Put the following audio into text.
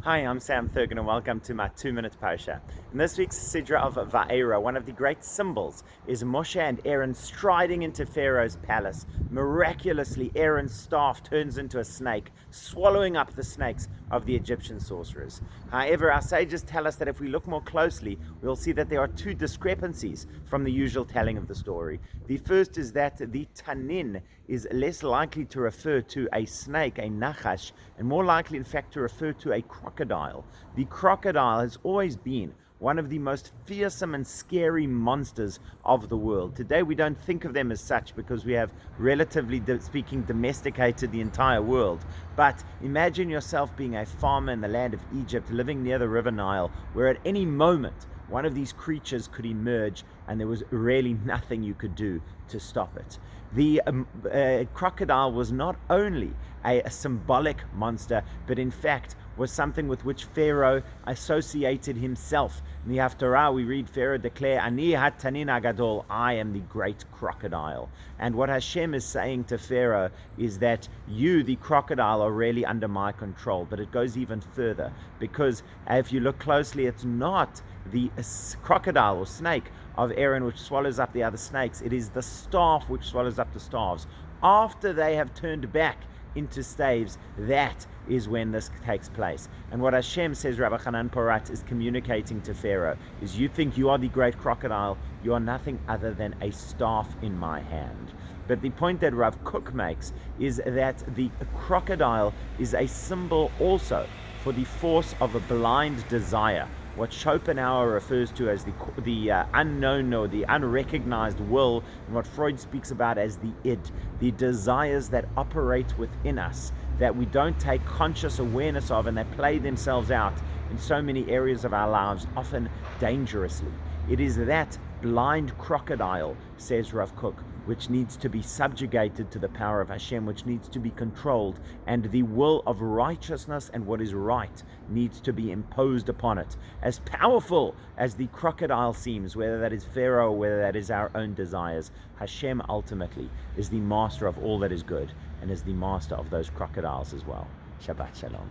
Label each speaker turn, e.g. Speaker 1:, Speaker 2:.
Speaker 1: Hi, I'm Sam Thurgan and welcome to my 2-minute Parsha. In this week's Sidra of Va'era, one of the great symbols is Moshe and Aaron striding into Pharaoh's palace. Miraculously, Aaron's staff turns into a snake, swallowing up the snakes of the Egyptian sorcerers. However, our sages tell us that if we look more closely, we'll see that there are two discrepancies from the usual telling of the story. The first is that the Tanin is less likely to refer to a snake, a nachash, and more likely, in fact, to refer to a crocodile. The crocodile has always been one of the most fearsome and scary monsters of the world. Today we don't think of them as such because we have, relatively speaking, domesticated the entire world. But imagine yourself being a farmer in the land of Egypt, living near the River Nile, where at any moment one of these creatures could emerge and there was really nothing you could do to stop it. The crocodile was not only a symbolic monster, but in fact was something with which Pharaoh associated himself. In the Haftarah, we read Pharaoh declare, Ani hatanin agadol, I am the great crocodile. And what Hashem is saying to Pharaoh is that you, the crocodile, are really under my control. But it goes even further, because if you look closely, it's not the crocodile or snake of Aaron which swallows up the other snakes. It is the staff which swallows up the staves. After they have turned back into staves, that is when this takes place. And what Hashem, says Rabbi Hanan Porat, is communicating to Pharaoh is, you think you are the great crocodile, you are nothing other than a staff in my hand. But the point that Rav Kook makes is that the crocodile is a symbol also for the force of a blind desire, what Schopenhauer refers to as the unknown or the unrecognized will, and what Freud speaks about as the id, the desires that operate within us, that we don't take conscious awareness of, and they play themselves out in so many areas of our lives, often dangerously. It is that blind crocodile, says Rav Kook, which needs to be subjugated to the power of Hashem, which needs to be controlled, and the will of righteousness and what is right needs to be imposed upon it. As powerful as the crocodile seems, whether that is Pharaoh or whether that is our own desires, Hashem ultimately is the master of all that is good and is the master of those crocodiles as well. Shabbat Shalom.